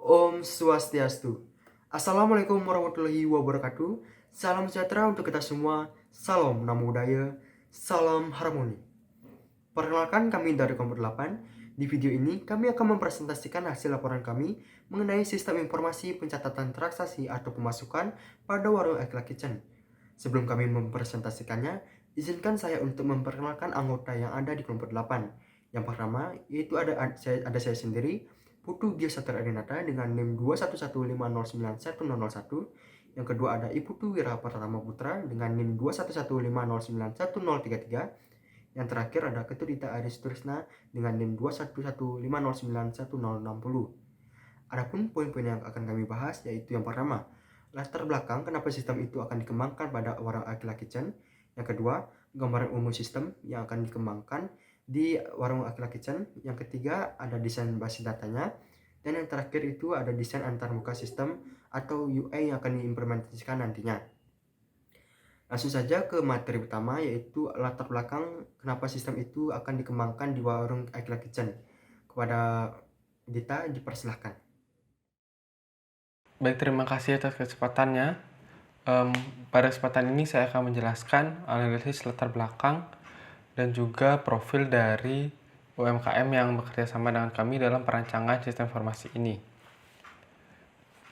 Om Swastiastu. Assalamualaikum warahmatullahi wabarakatuh. Salam sejahtera untuk kita semua. Salam Namo Buddhaya. Salam harmoni. Perkenalkan, kami dari Kelompok 8. Di video ini kami akan mempresentasikan hasil laporan kami mengenai sistem informasi pencatatan transaksi atau pemasukan pada warung Ekla Kitchen. Sebelum kami mempresentasikannya, izinkan saya untuk memperkenalkan anggota yang ada di Kelompok 8. Yang pertama, yaitu ada saya sendiri, Putu Gia Satria Adinata dengan NIM 211509101. Yang kedua ada Ibu Tu Wira Pratama Putra dengan NIM 21150911033. Yang terakhir ada Ketudita Aris Trisna dengan NIM 21150991060. Adapun poin-poin yang akan kami bahas yaitu yang pertama, latar belakang kenapa sistem itu akan dikembangkan pada warung Akila Kitchen. Yang kedua, gambaran umum sistem yang akan dikembangkan di warung Akila Kitchen. Yang ketiga, ada desain basis datanya. Dan yang terakhir itu ada desain antarmuka sistem atau UI yang akan diimplementasikan nantinya. Langsung saja ke materi utama, yaitu latar belakang kenapa sistem itu akan dikembangkan di warung Akila Kitchen. Kepada Dita, dipersilahkan. Baik, terima kasih atas kesempatannya. Pada kesempatan ini saya akan menjelaskan analisis latar belakang dan juga profil dari UMKM yang bekerja sama dengan kami dalam perancangan sistem informasi ini.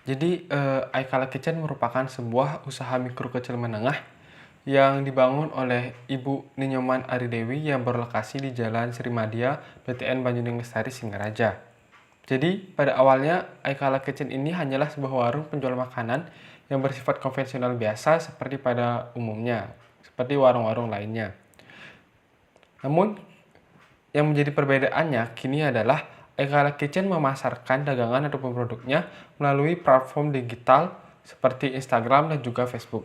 Jadi, Aikala Kitchen merupakan sebuah usaha mikro kecil menengah yang dibangun oleh Ibu Ninyoman Aridewi yang berlokasi di Jalan Sri Madya, BTN Banjuning Lestari, Singaraja. Jadi, pada awalnya, Aikala Kitchen ini hanyalah sebuah warung penjual makanan yang bersifat konvensional biasa seperti pada umumnya, seperti warung-warung lainnya. Namun, yang menjadi perbedaannya kini adalah Aikala Kitchen memasarkan dagangan ataupun produknya melalui platform digital seperti Instagram dan juga Facebook.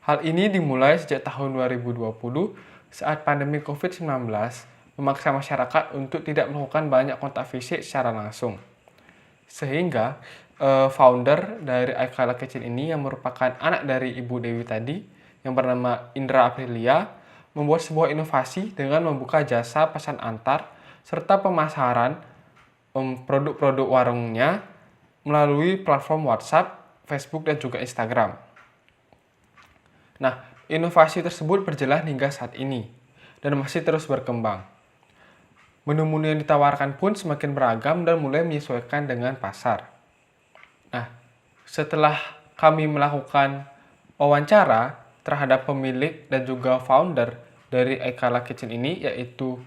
Hal ini dimulai sejak tahun 2020 saat pandemi COVID-19 memaksa masyarakat untuk tidak melakukan banyak kontak fisik secara langsung. Sehingga founder dari Aikala Kitchen ini yang merupakan anak dari Ibu Dewi tadi yang bernama Indra Aprilia membuat sebuah inovasi dengan membuka jasa pesan antar serta pemasaran produk-produk warungnya melalui platform WhatsApp, Facebook, dan juga Instagram. Nah, inovasi tersebut berjalan hingga saat ini dan masih terus berkembang. Menu-menu yang ditawarkan pun semakin beragam dan mulai menyesuaikan dengan pasar. Nah, setelah kami melakukan wawancara terhadap pemilik dan juga founder dari Aikala Kitchen ini, yaitu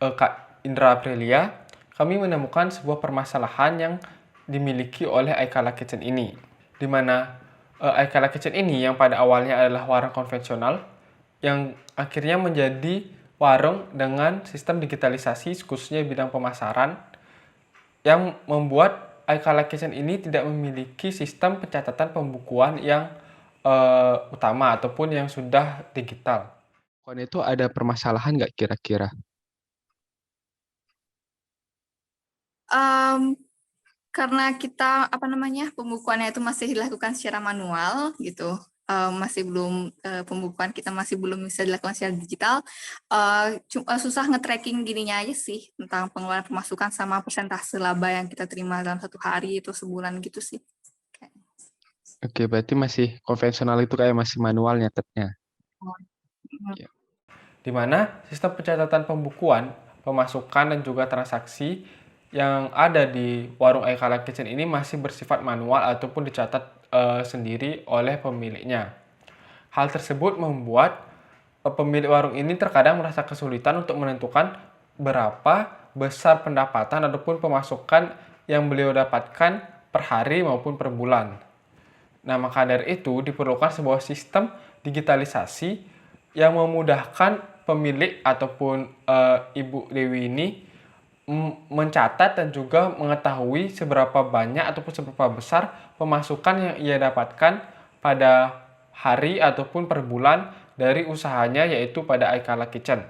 Kak Indra Aprilia, kami menemukan sebuah permasalahan yang dimiliki oleh Aikala Kitchen ini, di mana Aikala Kitchen ini yang pada awalnya adalah warung konvensional, yang akhirnya menjadi warung dengan sistem digitalisasi khususnya bidang pemasaran yang membuat Aikala Kitchen ini tidak memiliki sistem pencatatan pembukuan yang utama ataupun yang sudah digital. Itu ada permasalahan nggak kira-kira? Karena kita pembukuannya itu masih dilakukan secara manual gitu, masih belum pembukuan kita masih belum bisa dilakukan secara digital, susah nge-tracking gininya aja sih tentang pengeluaran pemasukan sama persentase laba yang kita terima dalam 1 hari itu sebulan gitu sih. Oke, berarti masih konvensional itu kayak masih manual nyatetnya. Ya. Di mana sistem pencatatan pembukuan, pemasukan, dan juga transaksi yang ada di warung Aikala Kitchen ini masih bersifat manual ataupun dicatat sendiri oleh pemiliknya. Hal tersebut membuat pemilik warung ini terkadang merasa kesulitan untuk menentukan berapa besar pendapatan ataupun pemasukan yang beliau dapatkan per hari maupun per bulan. Nah, maka dari itu diperlukan sebuah sistem digitalisasi yang memudahkan pemilik ataupun Ibu Dewi ini mencatat dan juga mengetahui seberapa banyak ataupun seberapa besar pemasukan yang ia dapatkan pada hari ataupun per bulan dari usahanya, yaitu pada Aikala Kitchen.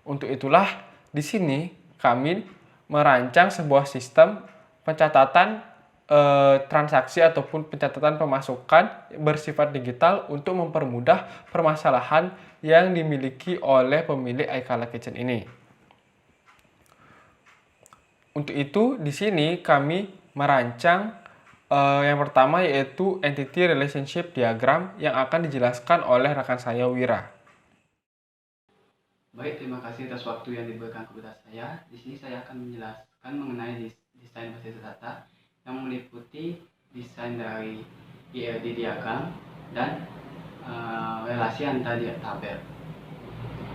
Untuk itulah di sini kami merancang sebuah sistem pencatatan transaksi ataupun pencatatan pemasukan bersifat digital untuk mempermudah permasalahan yang dimiliki oleh pemilik Aikala Kitchen ini. Untuk itu, di sini kami merancang yang pertama yaitu Entity Relationship Diagram yang akan dijelaskan oleh rekan saya Wira. Baik, terima kasih atas waktu yang diberikan kepada saya. Di sini saya akan menjelaskan mengenai desain basis data yang meliputi desain dari ELD diagram dan relasi antar tabel.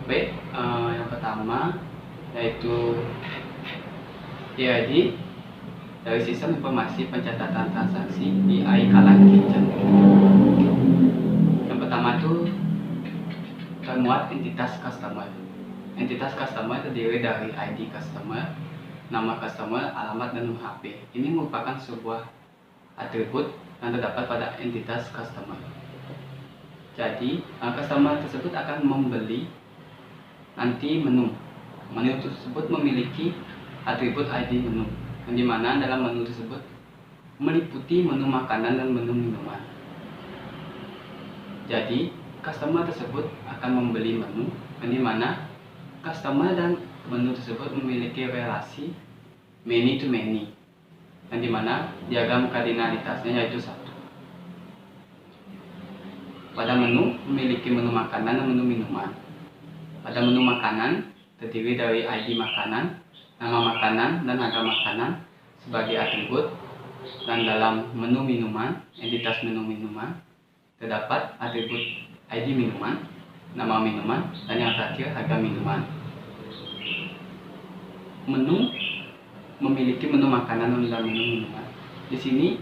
Baik, yang pertama yaitu ELD dari Sistem Informasi Pencatatan Transaksi di iColor Kitchen. Yang pertama itu termuat entitas customer. Entitas customer terdiri dari ID customer, nama customer, alamat, dan nomor HP. Ini merupakan sebuah atribut yang terdapat pada entitas customer. Jadi, customer tersebut akan membeli nanti menu. Menu tersebut memiliki atribut ID menu, yang dimana dalam menu tersebut meliputi menu makanan dan menu minuman. Jadi, customer tersebut akan membeli menu, yang dimana customer dan menu tersebut memiliki relasi many to many, yang dimana diagram kardinalitasnya yaitu 1. Pada menu memiliki menu makanan dan menu minuman. Pada menu makanan terdiri dari ID makanan, nama makanan, dan harga makanan sebagai atribut, dan dalam menu minuman, entitas menu minuman, terdapat atribut ID minuman, nama minuman, dan yang terakhir harga minuman. Menu memiliki menu makanan dan menu minuman. Di sini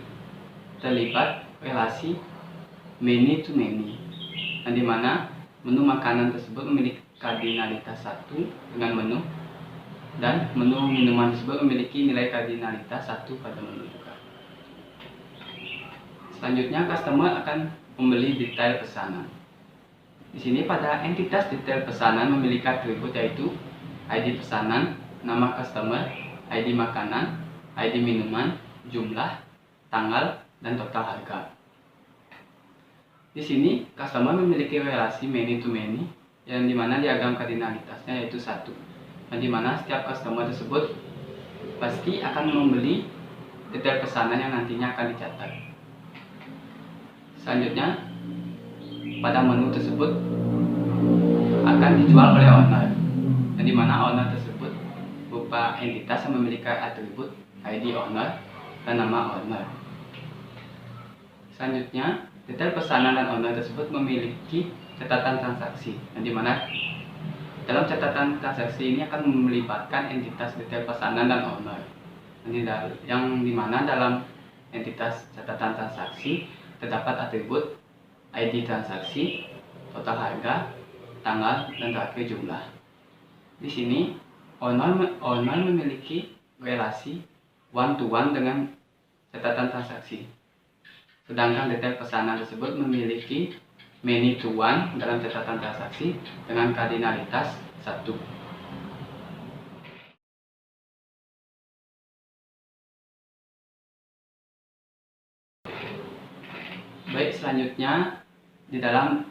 terlibat relasi many to many, yang dimana menu makanan tersebut memiliki kardinalitas 1 dengan menu, dan menu minuman tersebut memiliki nilai kardinalitas 1 pada menu juga. Selanjutnya, customer akan membeli detail pesanan. Di sini pada entitas detail pesanan memiliki atribut yaitu ID pesanan, nama customer, ID makanan, ID minuman, jumlah, tanggal, dan total harga. Di sini customer memiliki relasi many to many, yang dimana diagram kardinalitasnya yaitu 1, yang dimana setiap customer tersebut pasti akan membeli detail pesanan yang nantinya akan dicatat. Selanjutnya, pada menu tersebut akan dijual oleh owner, yang dimana owner tersebut berupa entitas yang memiliki atribut ID owner dan nama owner. Selanjutnya, detail pesanan dan owner tersebut memiliki catatan transaksi, yang dimana dalam catatan transaksi ini akan melibatkan entitas detail pesanan dan owner, yang dimana dalam entitas catatan transaksi terdapat atribut ID transaksi, total harga, tanggal, dan terakhir jumlah. Di sini owner memiliki relasi one to one dengan catatan transaksi, sedangkan detail pesanan tersebut memiliki many to one dalam catatan transaksi dengan kardinalitas 1. Baik, selanjutnya di dalam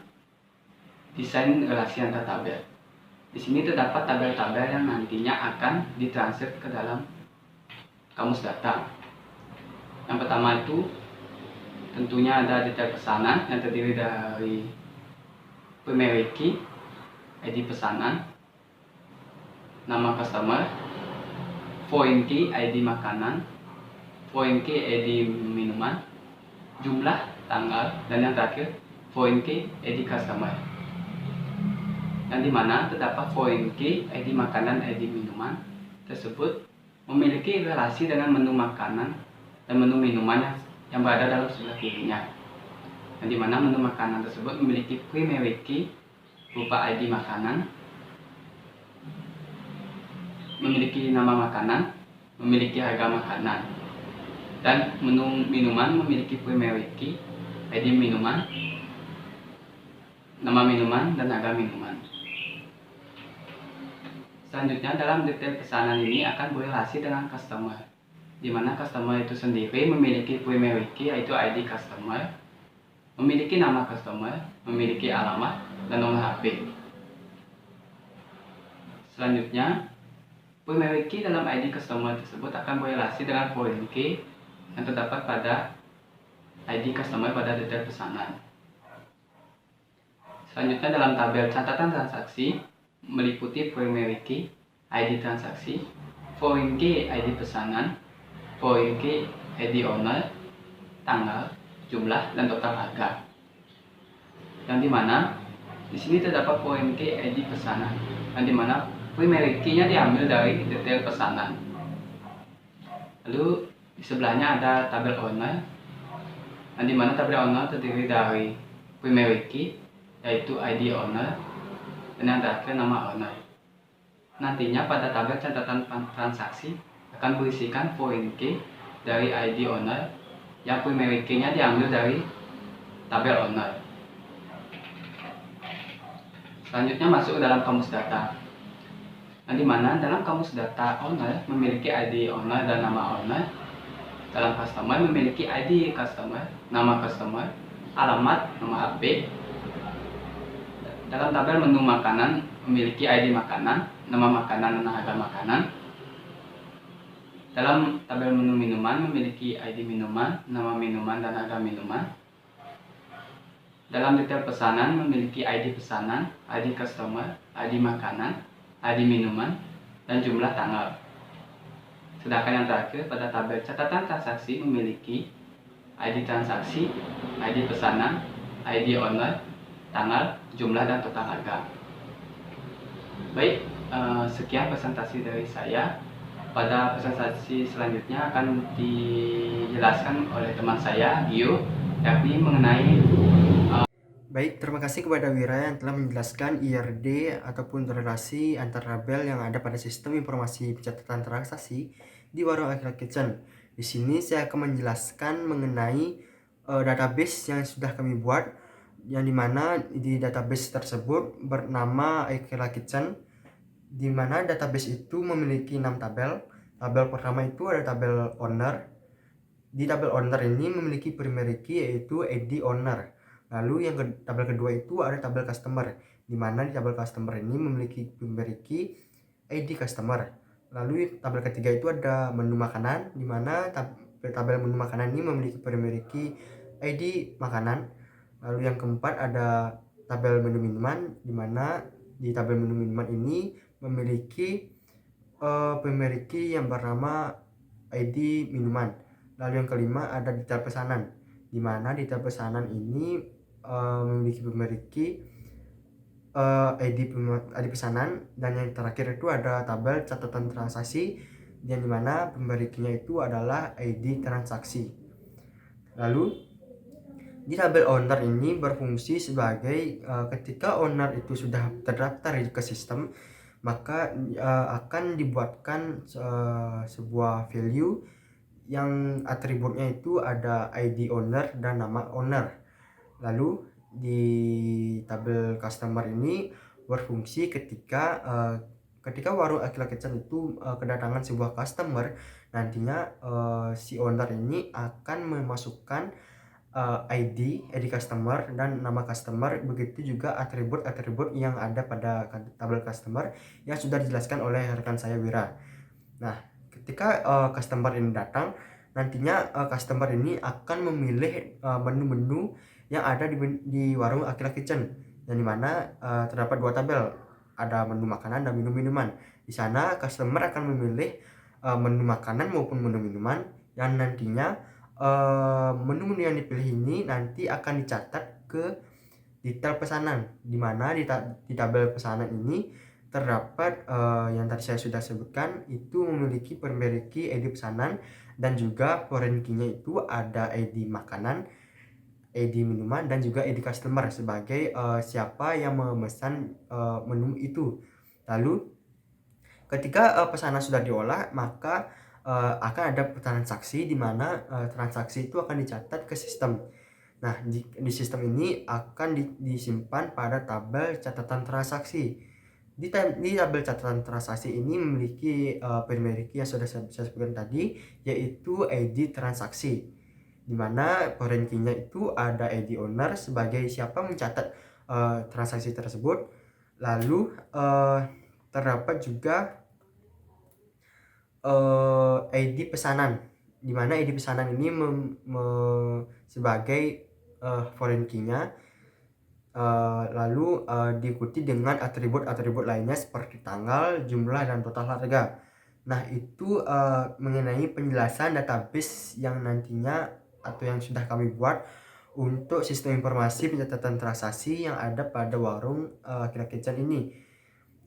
desain relasi antar tabel. Di sini terdapat tabel-tabel yang nantinya akan ditransfer ke dalam kamus data. Yang pertama itu tentunya ada detail pesanan yang terdiri dari primary key, ID pesanan, nama customer, foreign key, ID makanan, foreign key, ID minuman, jumlah, tanggal, dan yang terakhir foreign key, ID customer. Yang dimana terdapat foreign key, ID makanan, ID minuman tersebut memiliki relasi dengan menu makanan dan menu minuman yang berada dalam sebelah kirinya. Yang dimana menu makanan tersebut memiliki primary key berupa ID makanan, memiliki nama makanan, memiliki harga makanan, dan menu minuman memiliki primary key ID minuman, nama minuman, dan harga minuman. Selanjutnya, dalam detail pesanan ini akan berrelasi dengan customer, di mana customer itu sendiri memiliki primary key yaitu ID customer, memiliki nama customer, memiliki alamat, dan nomor HP. Selanjutnya, Primary key dalam ID customer tersebut akan berrelasi dengan foreign key yang terdapat pada ID customer pada detail pesanan. Selanjutnya dalam tabel catatan transaksi meliputi primary key, ID transaksi, foreign key ID pesanan, foreign key ID owner, tanggal, jumlah, dan total harga. Yang dimana di sini terdapat foreign key ID pesanan, yang dimana primary key-nya diambil dari detail pesanan. Lalu di sebelahnya ada tabel owner, yang dimana tabel owner terdiri dari primary key, yaitu ID owner, dan yang terakhir nama owner. Nantinya pada tabel catatan transaksi akan berisikan foreign key dari ID owner, yang primary key-nya diambil dari tabel owner. Selanjutnya masuk ke dalam kamus data, yang dimana dalam kamus data owner memiliki ID owner dan nama owner. Dalam customer memiliki ID customer, nama customer, alamat, nomor HP. Dalam tabel menu makanan memiliki ID makanan, nama makanan, dan harga makanan. Dalam tabel menu minuman memiliki ID minuman, nama minuman, dan harga minuman. Dalam detail pesanan memiliki ID pesanan, ID customer, ID makanan, ID minuman, dan jumlah tanggal. Sedangkan yang terakhir pada tabel catatan transaksi memiliki ID transaksi, ID pesanan, ID owner, tanggal, jumlah, dan total harga. Baik, sekian presentasi dari saya. Pada presentasi selanjutnya akan dijelaskan oleh teman saya, Gio, yakni mengenai Baik, terima kasih kepada Wira yang telah menjelaskan IRD ataupun relasi antar tabel yang ada pada sistem informasi pencatatan transaksi di warung Akila Kitchen. Di sini saya akan menjelaskan mengenai database yang sudah kami buat, yang dimana di database tersebut bernama Akila Kitchen, di mana database itu memiliki 6 tabel. Tabel pertama itu ada tabel owner. Di tabel owner ini memiliki primary key yaitu ID owner. Lalu yang tabel kedua itu ada tabel customer, di mana di tabel customer ini memiliki primary key ID customer. Lalu tabel ketiga itu ada menu makanan, di mana tabel menu makanan ini memiliki primary key ID makanan. Lalu yang keempat ada tabel menu minuman, di mana di tabel menu minuman ini memiliki primary key yang bernama ID minuman. Lalu yang kelima ada detail pesanan, di mana detail pesanan ini memiliki ID pesanan. Dan yang terakhir itu ada tabel catatan transaksi, yang dimana primary key-nya itu adalah ID transaksi. Lalu di tabel owner ini berfungsi sebagai ketika owner itu sudah terdaftar ke sistem, maka akan dibuatkan sebuah value yang atributnya itu ada ID owner dan nama owner. Lalu di tabel customer ini berfungsi ketika warung Akila Kitchen itu kedatangan sebuah customer, nantinya si owner ini akan memasukkan ID customer dan nama customer, begitu juga atribut-atribut yang ada pada tabel customer yang sudah dijelaskan oleh rekan saya Wira. Nah, ketika customer ini datang, nantinya customer ini akan memilih menu-menu yang ada di warung Akila Kitchen, yang dimana terdapat 2 tabel, ada menu makanan dan menu minuman. Di sana customer akan memilih menu makanan maupun menu minuman, yang nantinya menu-menu yang dipilih ini nanti akan dicatat ke detail pesanan, di mana di tabel pesanan ini terdapat yang tadi saya sudah sebutkan, itu memiliki primary key ID pesanan, dan juga foreign key-nya itu ada ID makanan, ID minuman, dan juga ID customer sebagai siapa yang memesan menu itu. Lalu ketika pesanan sudah diolah, maka akan ada transaksi, di mana transaksi itu akan dicatat ke sistem. Nah, di sistem ini akan disimpan pada tabel catatan transaksi. Di tabel catatan transaksi ini memiliki primary key yang sudah saya sebutkan tadi, yaitu ID transaksi, di mana foreign key-nya itu ada ID owner sebagai siapa mencatat transaksi tersebut. Lalu terdapat juga ID pesanan, di mana ID pesanan ini sebagai foreign key-nya, lalu diikuti dengan atribut-atribut lainnya seperti tanggal, jumlah, dan total harga. Nah, itu mengenai penjelasan database yang nantinya atau yang sudah kami buat untuk sistem informasi pencatatan transaksi yang ada pada warung Aki-Laki Kitchen ini.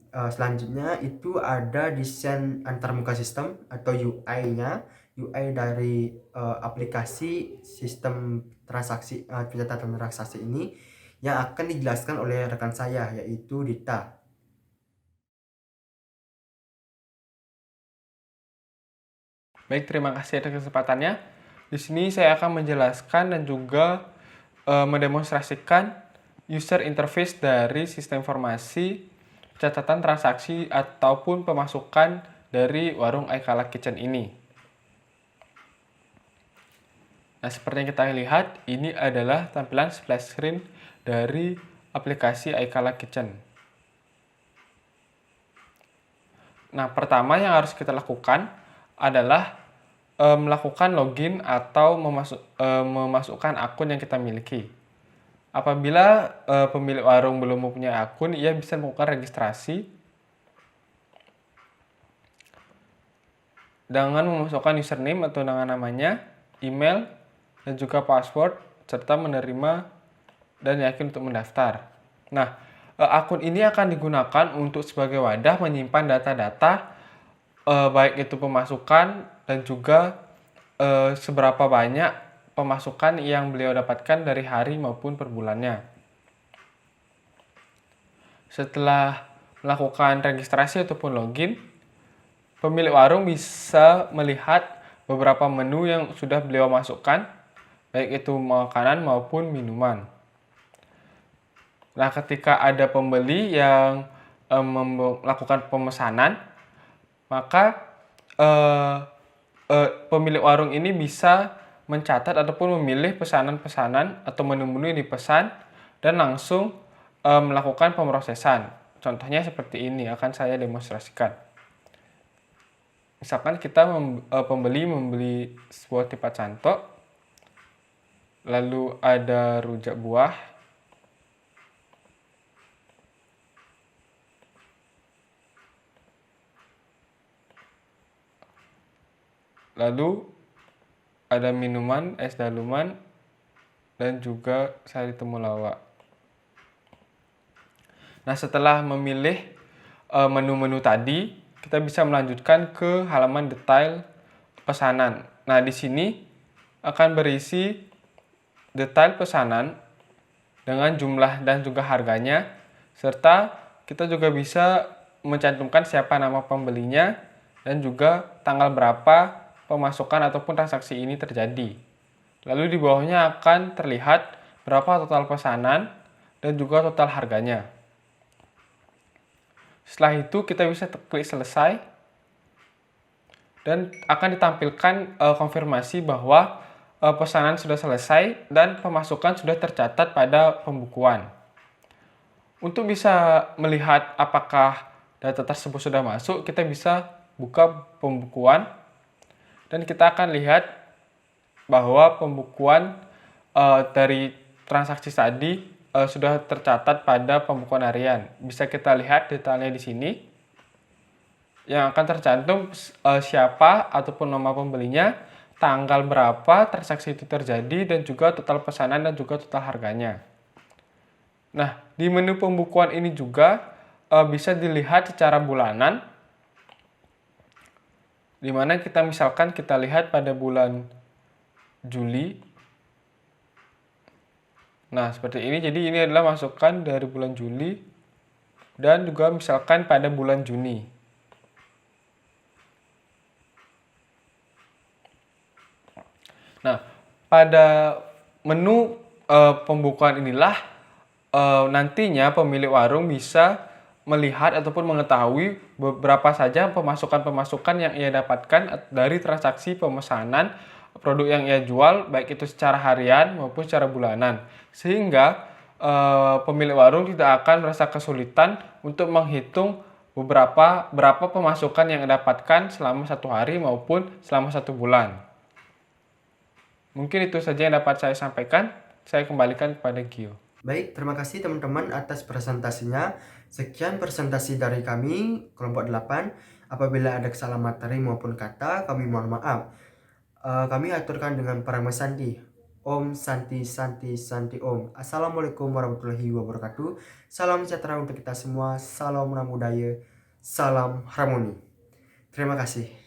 Selanjutnya itu ada desain antarmuka sistem atau UI-nya, UI dari aplikasi sistem transaksi pencatatan transaksi ini yang akan dijelaskan oleh rekan saya, yaitu Dita. Baik, terima kasih atas kesempatannya. Di sini saya akan menjelaskan dan juga mendemonstrasikan user interface dari sistem informasi pencatatan transaksi ataupun pemasukan dari warung Aki-Laki Kitchen ini. Nah, seperti yang kita lihat, ini adalah tampilan splash screen dari aplikasi Aki-Laki Kitchen. Nah, pertama yang harus kita lakukan adalah melakukan login atau memasukkan akun yang kita miliki. Apabila pemilik warung belum mempunyai akun, ia bisa melakukan registrasi dengan memasukkan username atau dengan namanya, email, dan juga password, serta menerima dan yakin untuk mendaftar. Nah, akun ini akan digunakan untuk sebagai wadah menyimpan data-data baik itu pemasukan dan juga seberapa banyak pemasukan yang beliau dapatkan dari hari maupun per bulannya. Setelah melakukan registrasi ataupun login, pemilik warung bisa melihat beberapa menu yang sudah beliau masukkan, baik itu makanan maupun minuman. Nah, ketika ada pembeli yang melakukan pemesanan, maka pemilik warung ini bisa mencatat ataupun memilih pesanan-pesanan atau menu-menu yang dipesan dan langsung melakukan pemrosesan. Contohnya seperti ini, akan saya demonstrasikan. Misalkan kita pembeli membeli sebuah tipat cantok, lalu ada rujak buah, lalu ada minuman, es daluman, dan juga sari temulawak. Nah, setelah memilih menu-menu tadi, kita bisa melanjutkan ke halaman detail pesanan. Nah, di sini akan berisi detail pesanan dengan jumlah dan juga harganya, serta kita juga bisa mencantumkan siapa nama pembelinya dan juga tanggal berapa pemasukan ataupun transaksi ini terjadi. Lalu di bawahnya akan terlihat berapa total pesanan dan juga total harganya. Setelah itu kita bisa klik selesai dan akan ditampilkan konfirmasi bahwa pesanan sudah selesai dan pemasukan sudah tercatat pada pembukuan. Untuk bisa melihat apakah data tersebut sudah masuk, kita bisa buka pembukuan dan kita akan lihat bahwa pembukuan dari transaksi tadi sudah tercatat pada pembukuan harian. Bisa kita lihat detailnya di sini yang akan tercantum siapa ataupun nama pembelinya, tanggal berapa transaksi itu terjadi, dan juga total pesanan dan juga total harganya. Nah, di menu pembukuan ini juga bisa dilihat secara bulanan, di mana kita misalkan kita lihat pada bulan Juli. Nah, seperti ini. Jadi ini adalah masukan dari bulan Juli dan juga misalkan pada bulan Juni. Nah, pada menu pembukuan inilah nantinya pemilik warung bisa melihat ataupun mengetahui berapa saja pemasukan-pemasukan yang ia dapatkan dari transaksi pemesanan produk yang ia jual, baik itu secara harian maupun secara bulanan. Sehingga pemilik warung tidak akan merasa kesulitan untuk menghitung berapa pemasukan yang dapatkan selama 1 hari maupun selama 1 bulan. Mungkin itu saja yang dapat saya sampaikan. Saya kembalikan kepada Gio. Baik, terima kasih teman-teman atas presentasinya. Sekian presentasi dari kami, kelompok 8. Apabila ada kesalahan materi maupun kata, kami mohon maaf. Kami aturkan dengan Parama Santi. Om Santi Santi Santi Om. Assalamualaikum warahmatullahi wabarakatuh. Salam sejahtera untuk kita semua. Salam budaya. Salam harmoni. Terima kasih.